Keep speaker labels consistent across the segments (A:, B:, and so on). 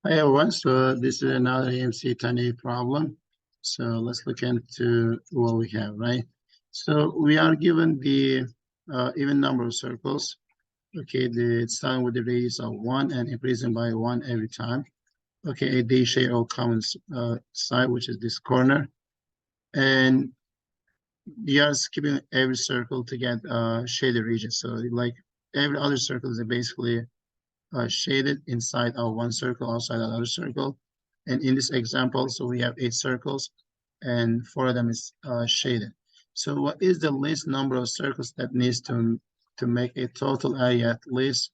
A: Hi everyone, so this is another AMC 10A problem. So let's look into what we have, right? So we are given the even number of circles. Okay, it's starting with the radius of 1 and increasing by 1 every time. Okay, they share all common side, which is this corner. And you are skipping every circle to get shaded region. So like every other circle is basically shaded inside of one circle, outside another circle. And in this example, so we have 8 circles and 4 of them is shaded. So what is the least number of circles that needs to make a total area at least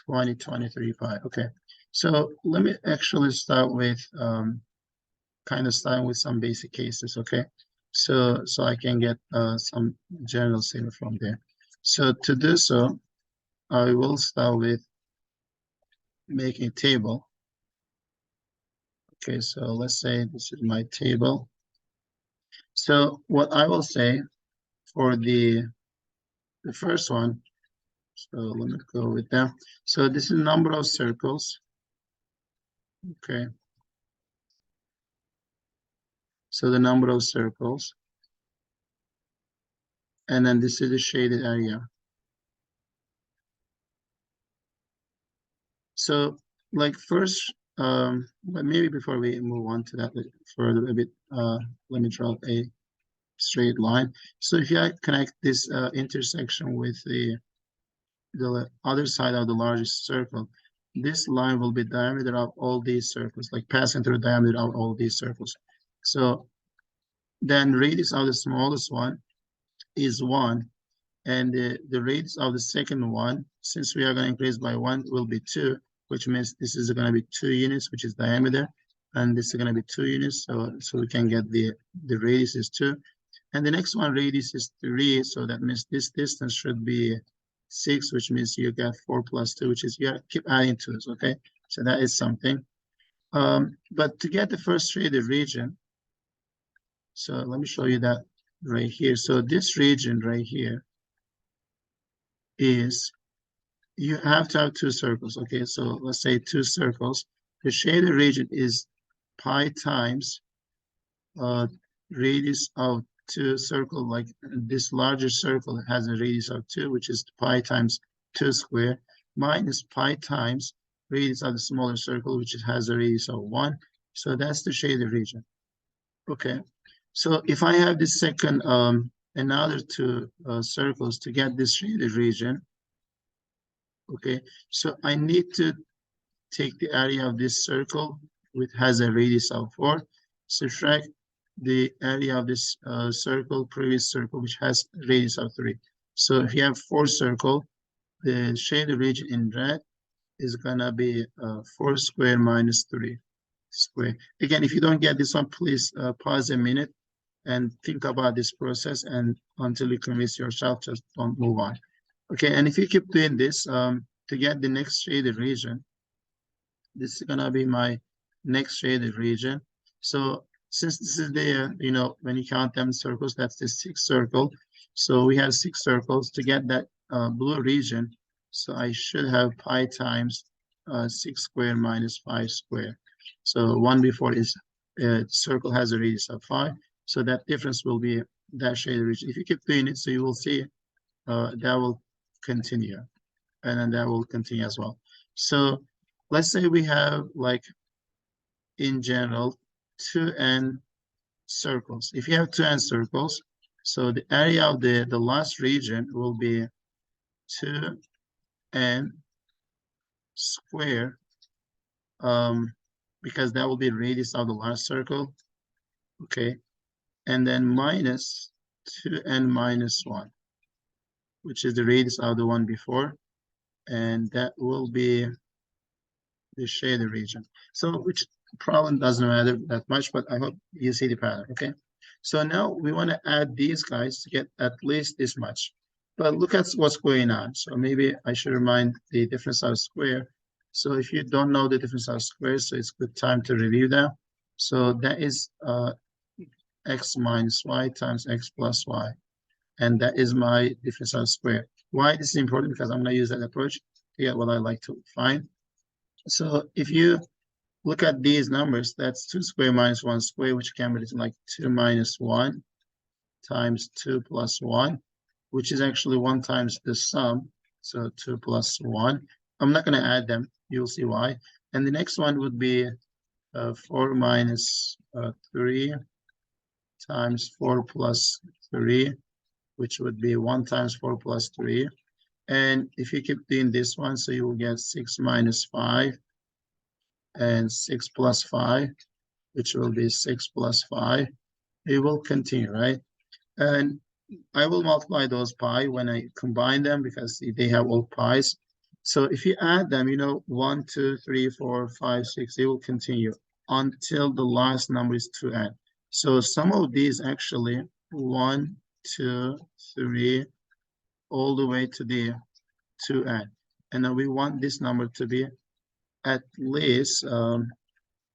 A: 20, 20, 35? Okay, so let me actually start with kind of starting with some basic cases, okay? So I can get some general data from there. So to do so, I will start with making a table. Okay, so let's say this is my table. So what I will say for the first one, so let me go with that. So this is number of circles. Okay. So the number of circles. And then this is the shaded area. So like first, but maybe before we move on to that further a bit, let me draw a straight line. So if I connect this intersection with the other side of the largest circle, this line will be diameter of all these circles, like passing through the diameter of all these circles. So then radius of the smallest one is 1, and the radius of the second one, since we are going to increase by 1, will be 2, which means this is going to be 2 units, which is diameter, and this is going to be 2 units, so we can get the radius is 2. And the next one, radius is 3, so that means this distance should be 6, which means you get 4 plus 2, which is you keep adding 2's, okay? So that is something. But to get the first shaded region, so let me show you that right here. So this region right here is, you have to have 2 circles, okay? So let's say 2 circles. The shaded region is pi times radius of 2 circle, like this larger circle has a radius of 2, which is pi times 2 square, minus pi times radius of the smaller circle, which has a radius of 1. So that's the shaded region. Okay, so if I have this second, another 2 circles to get this shaded region, okay, so I need to take the area of this circle, which has a radius of 4, subtract the area of this previous circle, which has radius of 3. So if you have 4 circles, the shaded region in red is gonna be 4 square minus 3 square. Again, if you don't get this one, please pause a minute and think about this process, and until you convince yourself, just don't move on. Okay, and if you keep doing this, to get the next shaded region, this is gonna be my next shaded region. So since this is there, when you count them circles, that's the 6th circle. So we have 6 circles to get that blue region. So I should have pi times 6 squared minus 5 squared. So one before is circle has a radius of 5. So that difference will be that shaded region. If you keep doing it, so you will see that will continue, and then that will continue as well. So let's say we have, like, in general, 2n circles. If you have 2n circles, so the area of the last region will be 2n squared, because that will be radius of the last circle, okay? And then minus 2n minus 1, which is the radius of the one before, and that will be the shaded region. So which problem doesn't matter that much, but I hope you see the pattern, okay? So now we want to add these guys to get at least this much. But look at what's going on. So maybe I should remind the difference of square. So if you don't know the difference of squares, so it's good time to review that. So that is x minus y times x plus y. And that is my difference of square. Why this is important? Because I'm going to use that approach to get what I like to find. So if you look at these numbers. That's 2 square minus 1 square, which can be written like 2 minus 1 times 2 plus 1, which is actually 1 times the sum. So 2 plus 1. I'm not going to add them. You'll see why. And the next one would be 4 minus 3 times 4 plus 3, which would be 1 times 4 plus 3. And if you keep doing this one, so you will get 6 minus 5 and 6 plus 5, which will be 6 plus 5. It will continue, right? And I will multiply those pi when I combine them because they have all pi's. So if you add them, 1, 2, 3, 4, 5, 6, they will continue until the last number is 2n. So some of these actually 1, 2, 3, all the way to the 2n. And then we want this number to be at least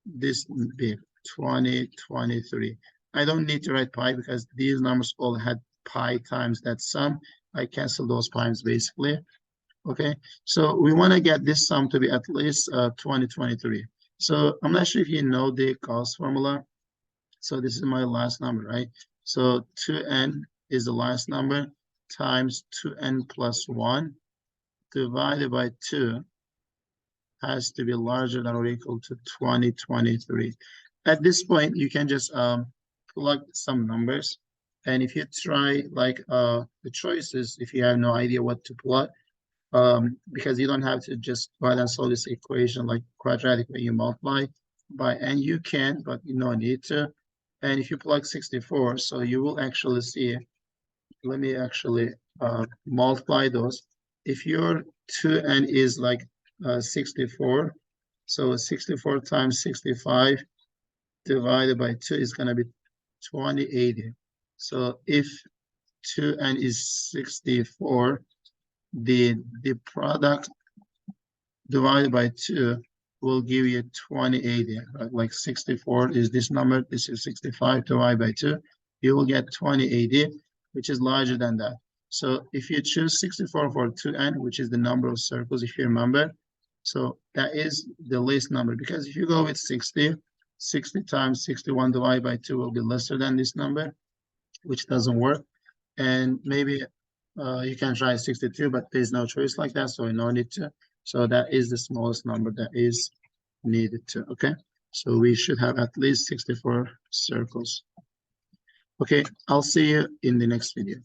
A: this big, 20, 23. I don't need to write pi because these numbers all had pi times that sum. I cancel those pi's basically. Okay, so we want to get this sum to be at least 20, 23. So I'm not sure if you know the Gauss formula. So this is my last number, right? So 2n is the last number times 2n plus 1 divided by 2 has to be larger than or equal to 2023. At this point, you can just plug some numbers. And if you try like the choices, if you have no idea what to plug, because you don't have to just go ahead and solve this equation like quadratic when you multiply by n, you can, but you don't need to. And if you plug 64, so you will actually see, let me actually multiply those. If your 2n is like 64, so 64 times 65 divided by 2 is going to be 2080. So if 2n is 64, the product divided by 2 will give you 2080. Right? Like 64 is this number, this is 65 divided by 2. You will get 2080, which is larger than that. So if you choose 64 for 2n, which is the number of circles, if you remember, so that is the least number. Because if you go with 60, 60 times 61 divided by 2 will be lesser than this number, which doesn't work. And maybe you can try 62, but there's no choice like that, so no need to. So that is the smallest number that is needed to, okay? So we should have at least 64 circles. Okay, I'll see you in the next video.